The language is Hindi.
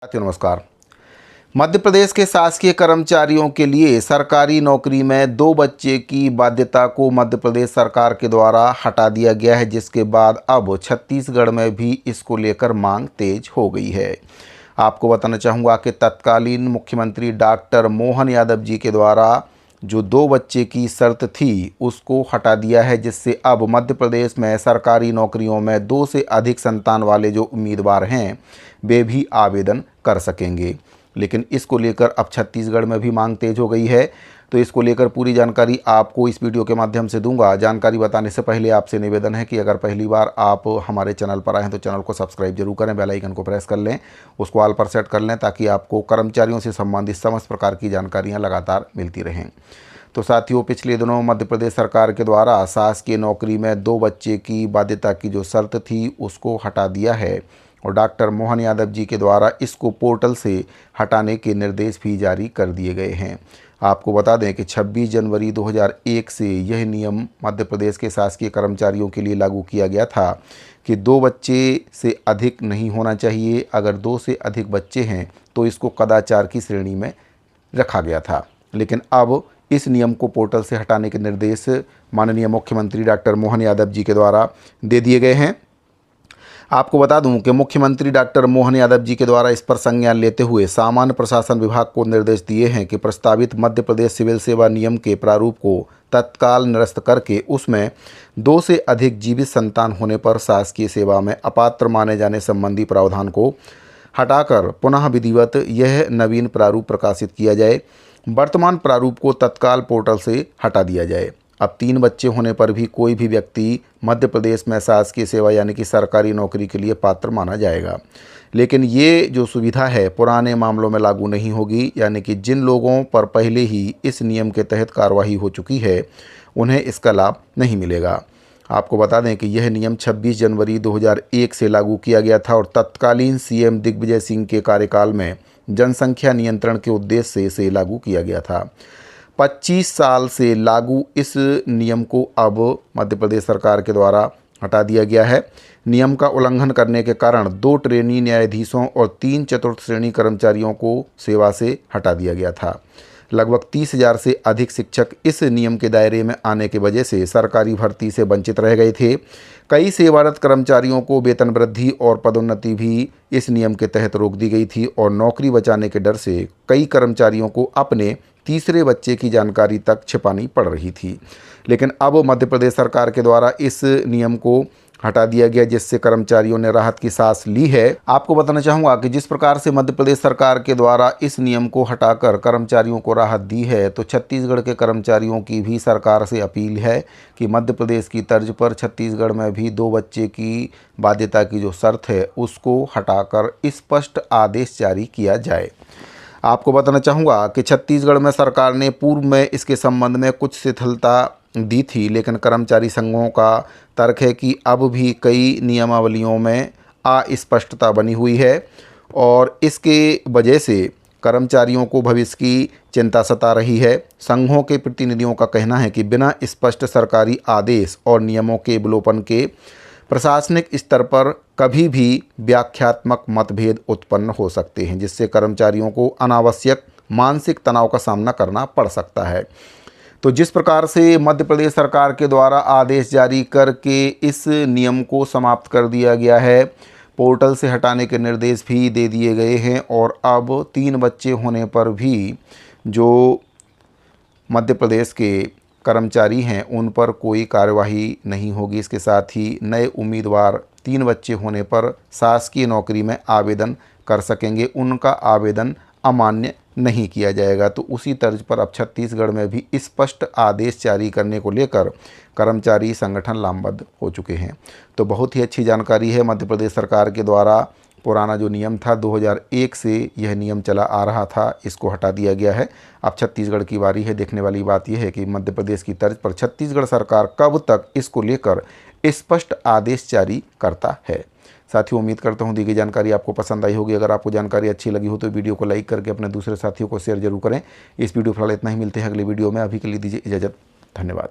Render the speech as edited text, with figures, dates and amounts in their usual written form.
साथियों नमस्कार। मध्य प्रदेश के शासकीय कर्मचारियों के लिए सरकारी नौकरी में 2 बच्चे की बाध्यता को मध्य प्रदेश सरकार के द्वारा हटा दिया गया है, जिसके बाद अब छत्तीसगढ़ में भी इसको लेकर मांग तेज हो गई है। आपको बताना चाहूँगा कि तत्कालीन मुख्यमंत्री डॉक्टर मोहन यादव जी के द्वारा जो 2 बच्चे की शर्त थी उसको हटा दिया है, जिससे अब मध्य प्रदेश में सरकारी नौकरियों में 2 से अधिक संतान वाले जो उम्मीदवार हैं वे भी आवेदन कर सकेंगे। लेकिन इसको लेकर अब छत्तीसगढ़ में भी मांग तेज हो गई है, तो इसको लेकर पूरी जानकारी आपको इस वीडियो के माध्यम से दूंगा। जानकारी बताने से पहले आपसे निवेदन है कि अगर पहली बार आप हमारे चैनल पर आए हैं तो चैनल को सब्सक्राइब जरूर करें, बेल आइकन को प्रेस कर लें, उसको ऑल पर सेट कर लें ताकि आपको कर्मचारियों से संबंधित समस्त प्रकार की जानकारियाँ लगातार मिलती रहें। तो साथियों, पिछले दिनों मध्य प्रदेश सरकार के द्वारा शासकीय नौकरी में 2 बच्चे की बाध्यता की जो शर्त थी उसको हटा दिया है और डॉक्टर मोहन यादव जी के द्वारा इसको पोर्टल से हटाने के निर्देश भी जारी कर दिए गए हैं। आपको बता दें कि 26 जनवरी 2001 से यह नियम मध्य प्रदेश के शासकीय कर्मचारियों के लिए लागू किया गया था कि 2 बच्चे से अधिक नहीं होना चाहिए। अगर 2 से अधिक बच्चे हैं तो इसको कदाचार की श्रेणी में रखा गया था। लेकिन अब इस नियम को पोर्टल से हटाने के निर्देश माननीय मुख्यमंत्री डॉक्टर मोहन यादव जी के द्वारा दे दिए गए हैं। आपको बता दूं कि मुख्यमंत्री डॉक्टर मोहन यादव जी के द्वारा इस पर संज्ञान लेते हुए सामान्य प्रशासन विभाग को निर्देश दिए हैं कि प्रस्तावित मध्य प्रदेश सिविल सेवा नियम के प्रारूप को तत्काल निरस्त करके उसमें 2 से अधिक जीवित संतान होने पर शासकीय सेवा में अपात्र माने जाने संबंधी प्रावधान को हटाकर पुनः विधिवत यह नवीन प्रारूप प्रकाशित किया जाए। वर्तमान प्रारूप को तत्काल पोर्टल से हटा दिया जाए। अब 3 बच्चे होने पर भी कोई भी व्यक्ति मध्य प्रदेश में शासकीय सेवा यानी कि सरकारी नौकरी के लिए पात्र माना जाएगा। लेकिन ये जो सुविधा है पुराने मामलों में लागू नहीं होगी, यानी कि जिन लोगों पर पहले ही इस नियम के तहत कार्रवाई हो चुकी है उन्हें इसका लाभ नहीं मिलेगा। आपको बता दें कि यह नियम 26 जनवरी 2001 से लागू किया गया था और तत्कालीन सीएम दिग्विजय सिंह के कार्यकाल में जनसंख्या नियंत्रण के उद्देश्य से इसे लागू किया गया था। 25 साल से लागू इस नियम को अब मध्य प्रदेश सरकार के द्वारा हटा दिया गया है। नियम का उल्लंघन करने के कारण 2 ट्रेनी न्यायाधीशों और 3 चतुर्थ श्रेणी कर्मचारियों को सेवा से हटा दिया गया था। लगभग 30,000 से अधिक शिक्षक इस नियम के दायरे में आने की वजह से सरकारी भर्ती से वंचित रह गए थे। कई सेवारत कर्मचारियों को वेतन वृद्धि और पदोन्नति भी इस नियम के तहत रोक दी गई थी और नौकरी बचाने के डर से कई कर्मचारियों को अपने तीसरे बच्चे की जानकारी तक छिपानी पड़ रही थी। लेकिन अब मध्य प्रदेश सरकार के द्वारा इस नियम को हटा दिया गया, जिससे कर्मचारियों ने राहत की सांस ली है। आपको बताना चाहूँगा कि जिस प्रकार से मध्य प्रदेश सरकार के द्वारा इस नियम को हटाकर कर्मचारियों को राहत दी है, तो छत्तीसगढ़ के कर्मचारियों की भी सरकार से अपील है कि मध्य प्रदेश की तर्ज पर छत्तीसगढ़ में भी 2 बच्चे की बाध्यता की जो शर्त है उसको हटाकर स्पष्ट आदेश जारी किया जाए। आपको बताना चाहूँगा कि छत्तीसगढ़ में सरकार ने पूर्व में इसके संबंध में कुछ शिथिलता दी थी, लेकिन कर्मचारी संघों का तर्क है कि अब भी कई नियमावलियों में अस्पष्टता बनी हुई है और इसके वजह से कर्मचारियों को भविष्य की चिंता सता रही है। संघों के प्रतिनिधियों का कहना है कि बिना स्पष्ट सरकारी आदेश और नियमों के विलोपन के प्रशासनिक स्तर पर कभी भी व्याख्यात्मक मतभेद उत्पन्न हो सकते हैं, जिससे कर्मचारियों को अनावश्यक मानसिक तनाव का सामना करना पड़ सकता है। तो जिस प्रकार से मध्य प्रदेश सरकार के द्वारा आदेश जारी करके इस नियम को समाप्त कर दिया गया है, पोर्टल से हटाने के निर्देश भी दे दिए गए हैं और अब 3 बच्चे होने पर भी जो मध्य प्रदेश के कर्मचारी हैं उन पर कोई कार्यवाही नहीं होगी। इसके साथ ही नए उम्मीदवार 3 बच्चे होने पर शासकीय नौकरी में आवेदन कर सकेंगे, उनका आवेदन अमान्य नहीं किया जाएगा। तो उसी तर्ज पर अब छत्तीसगढ़ में भी स्पष्ट आदेश जारी करने को लेकर कर्मचारी संगठन लामबद्ध हो चुके हैं। तो बहुत ही अच्छी जानकारी है। मध्य प्रदेश सरकार के द्वारा पुराना जो नियम था 2001 से यह नियम चला आ रहा था, इसको हटा दिया गया है। अब छत्तीसगढ़ की बारी है। देखने वाली बात यह है कि मध्य प्रदेश की तर्ज पर छत्तीसगढ़ सरकार कब तक इसको लेकर स्पष्ट आदेश जारी करता है। साथियों, उम्मीद करता हूँ दी गई जानकारी आपको पसंद आई होगी। अगर आपको जानकारी अच्छी लगी हो तो वीडियो को लाइक करके अपने दूसरे साथियों को शेयर जरूर करें। इस वीडियो फिलहाल इतना ही, मिलते हैं अगले वीडियो में। अभी के लिए दीजिए इजाज़त। धन्यवाद।